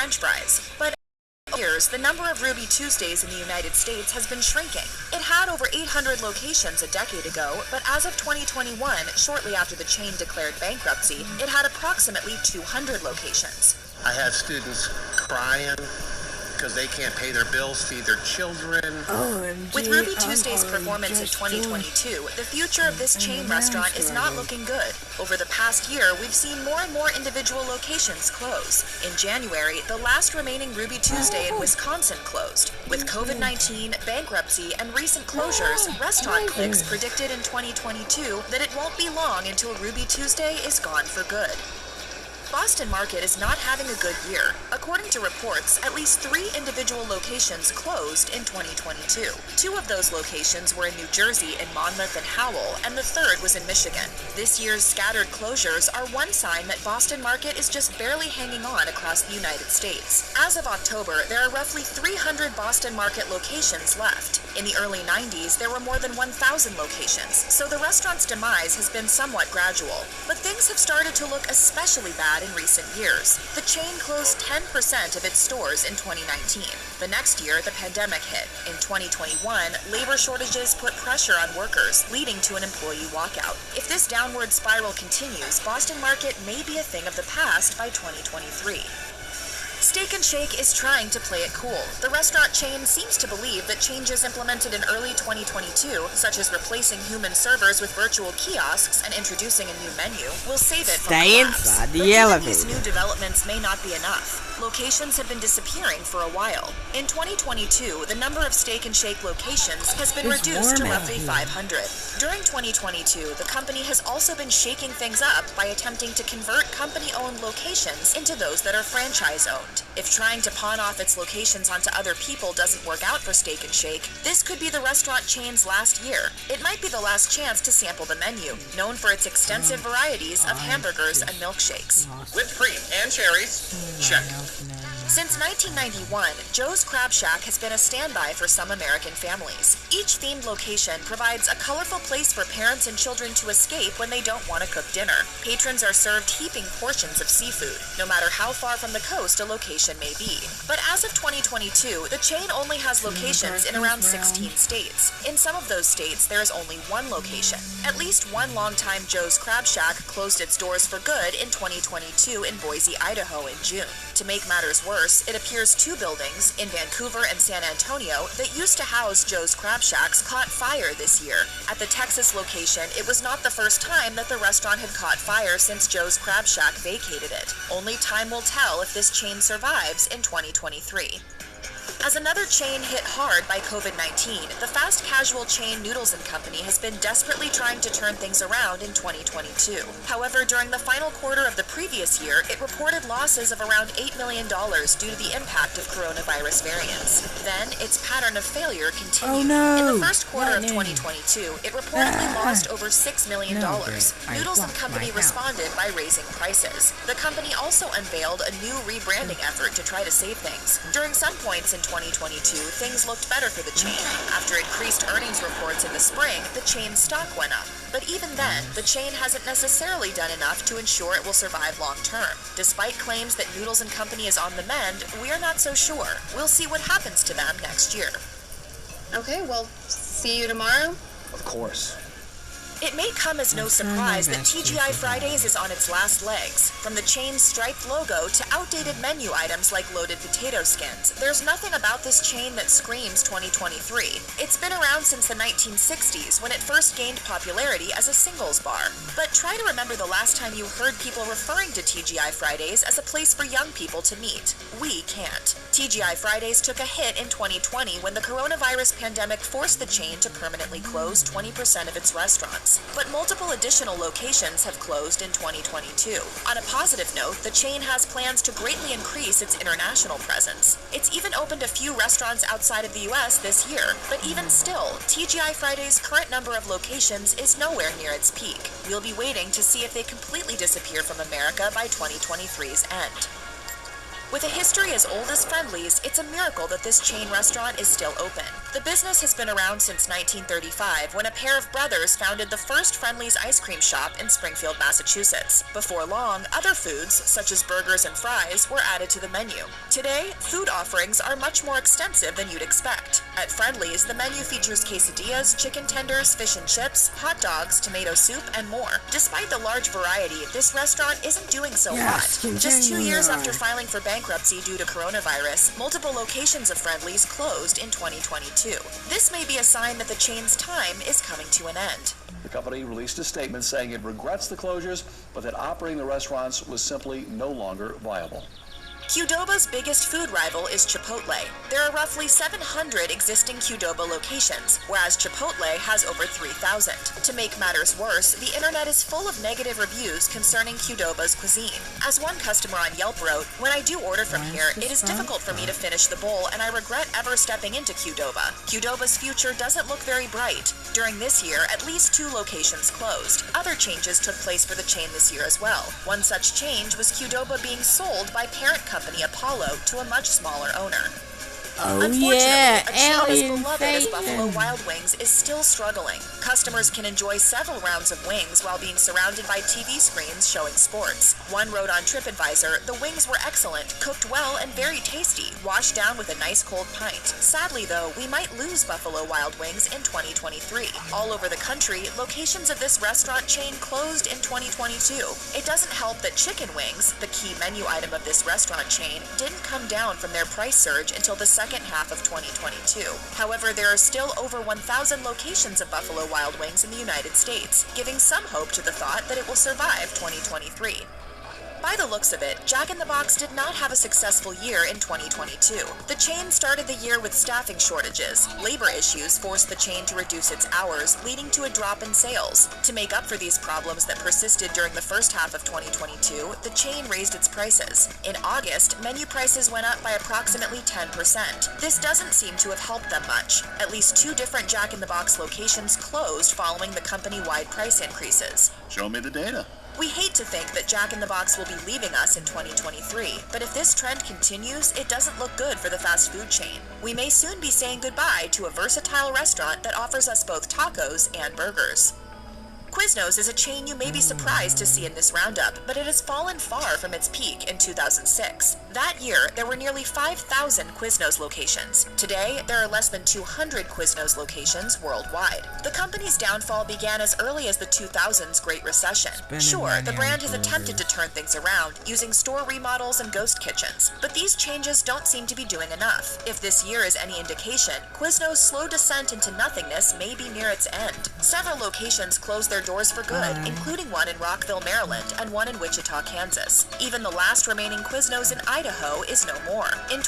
French fries. But years, the number of Ruby Tuesdays in the United States has been shrinking. It had over 800 locations a decade ago, but as of 2021, shortly after the chain declared bankruptcy, it had approximately 200 locations. I have students crying because they can't pay their bills, feed their children. OMG, With Ruby Tuesday's performance in 2022, the future of this chain restaurant is not looking good. Over the past year, we've seen more and more individual locations close. In January, the last remaining Ruby Tuesday in Wisconsin closed. With COVID-19, bankruptcy, and recent closures, Restaurant Clicks predicted in 2022 that it won't be long until Ruby Tuesday is gone for good. Boston Market is not having a good year. According to reports, at least 3 individual locations closed in 2022. 2 of those locations were in New Jersey in Monmouth and Howell, and the 3rd was in Michigan. This year's scattered closures are one sign that Boston Market is just barely hanging on across the United States. As of October, there are roughly 300 Boston Market locations left. In the early 90s, there were more than 1,000 locations, so the restaurant's demise has been somewhat gradual. But things have started to look especially bad in recent years. The chain closed 10% of its stores in 2019. The next year, the pandemic hit. In 2021, labor shortages put pressure on workers, leading to an employee walkout. If this downward spiral continues, Boston Market may be a thing of the past by 2023. Steak 'n Shake is trying to play it cool. The restaurant chain seems to believe that changes implemented in early 2022, such as replacing human servers with virtual kiosks and introducing a new menu, will save it from collapse. Inside But the elevator. these new developments may not be enough. Locations have been disappearing for a while. In 2022, the number of Steak 'n Shake locations has been It's reduced to warm out roughly here. 500. During 2022, the company has also been shaking things up by attempting to convert company-owned locations into those that are franchise-owned. If trying to pawn off its locations onto other people doesn't work out for Steak 'n Shake, this could be the restaurant chain's last year. It might be the last chance to sample the menu, known for its extensive varieties of hamburgers and milkshakes. Whipped cream and cherries. Check. Since 1991, Joe's Crab Shack has been a standby for some American families. Each themed location provides a colorful place for parents and children to escape when they don't want to cook dinner. Patrons are served heaping portions of seafood, no matter how far from the coast a location may be. But as of 2022, the chain only has locations in around 16 states. In some of those states, there is only one location. At least one longtime Joe's Crab Shack closed its doors for good in 2022 in Boise, Idaho in June. To make matters worse, it appears 2 buildings in Vancouver and San Antonio that used to house Joe's Crab Shacks caught fire this year. At the Texas location, it was not the first time that the restaurant had caught fire since Joe's Crab Shack vacated it. Only time will tell if this chain survives in 2023. As another chain hit hard by COVID-19, the fast casual chain Noodles & Company has been desperately trying to turn things around in 2022. However, during the final quarter of the previous year, it reported losses of around $8 million due to the impact of coronavirus variants. Then, its pattern of failure continued. Oh, no. In the first quarter of Lightning. 2022, it reportedly lost over $6 million. No, Greg, I Noodles want & Company my house. responded by raising prices. The company also unveiled a new rebranding effort to try to save things. During some points in 2022, things looked better for the chain. After increased earnings reports in the spring, the chain's stock went up. But even then, the chain hasn't necessarily done enough to ensure it will survive long term. Despite claims that Noodles & Company is on the mend, we're not so sure. We'll see what happens to them next year. Okay, well, see you tomorrow. Of course. It may come as no I'll try my surprise that best to TGI survive. Fridays is on its last legs. From the chain's striped logo to outdated menu items like loaded potato skins, there's nothing about this chain that screams 2023. It's been around since the 1960s when it first gained popularity as a singles bar. But try to remember the last time you heard people referring to TGI Fridays as a place for young people to meet. We can't. TGI Fridays took a hit in 2020 when the coronavirus pandemic forced the chain to permanently close 20% of its restaurants. But multiple additional locations have closed in 2022. On a positive note, the chain has plans to greatly increase its international presence. It's even opened a few restaurants outside of the US this year, but even still, TGI Fridays' current number of locations is nowhere near its peak. We'll be waiting to see if they completely disappear from America by 2023's end. With a history as old as Friendly's, it's a miracle that this chain restaurant is still open. The business has been around since 1935, when a pair of brothers founded the first Friendly's ice cream shop in Springfield, Massachusetts. Before long, other foods, such as burgers and fries, were added to the menu. Today, food offerings are much more extensive than you'd expect. At Friendly's, the menu features quesadillas, chicken tenders, fish and chips, hot dogs, tomato soup, and more. Despite the large variety, this restaurant isn't doing so hot. Just 2 years after filing for bankruptcy due to coronavirus, multiple locations of Friendly's closed in 2022. This may be a sign that the chain's time is coming to an end. The company released a statement saying it regrets the closures, but that operating the restaurants was simply no longer viable. Qdoba's biggest food rival is Chipotle. There are roughly 700 existing Qdoba locations, whereas Chipotle has over 3,000. To make matters worse, the internet is full of negative reviews concerning Qdoba's cuisine. As one customer on Yelp wrote, "When I do order from here, it is difficult for me to finish the bowl, and I regret ever stepping into Qdoba. Qdoba's future doesn't look very bright. During this year, at least 2 locations closed. Other changes took place for the chain this year as well. One such change was Qdoba being sold by parent company Apollo to a much smaller owner." Unfortunately, a chain as beloved as Buffalo Wild Wings is still struggling. Customers can enjoy several rounds of wings while being surrounded by TV screens showing sports. One wrote on TripAdvisor, "The wings were excellent, cooked well and very tasty, washed down with a nice cold pint. Sadly though, we might lose Buffalo Wild Wings in 2023. All over the country, locations of this restaurant chain closed in 2022. It doesn't help that chicken wings, the key menu item of this restaurant chain, didn't come down from their price surge until the second half of 2022. However, there are still over 1,000 locations of Buffalo Wild Wings in the United States, giving some hope to the thought that it will survive 2023. By the looks of it, Jack in the Box did not have a successful year in 2022. The chain started the year with staffing shortages. Labor issues forced the chain to reduce its hours, leading to a drop in sales. To make up for these problems that persisted during the first half of 2022, the chain raised its prices. In August, menu prices went up by approximately 10%. This doesn't seem to have helped them much. At least 2 different Jack in the Box locations closed following the company-wide price increases. Show me the data. We hate to think that Jack in the Box will be leaving us in 2023, but if this trend continues, it doesn't look good for the fast food chain. We may soon be saying goodbye to a versatile restaurant that offers us both tacos and burgers. Quiznos is a chain you may be surprised to see in this roundup, but it has fallen far from its peak in 2006. That year, there were nearly 5,000 Quiznos locations. Today, there are less than 200 Quiznos locations worldwide. The company's downfall began as early as the 2000s Great Recession. Sure, the brand has attempted to turn things around, using store remodels and ghost kitchens, but these changes don't seem to be doing enough. If this year is any indication, Quiznos' slow descent into nothingness may be near its end. Several locations closed their doors for good, including one in Rockville, Maryland, and one in Wichita, Kansas. Even the last remaining Quiznos in Idaho is no more. In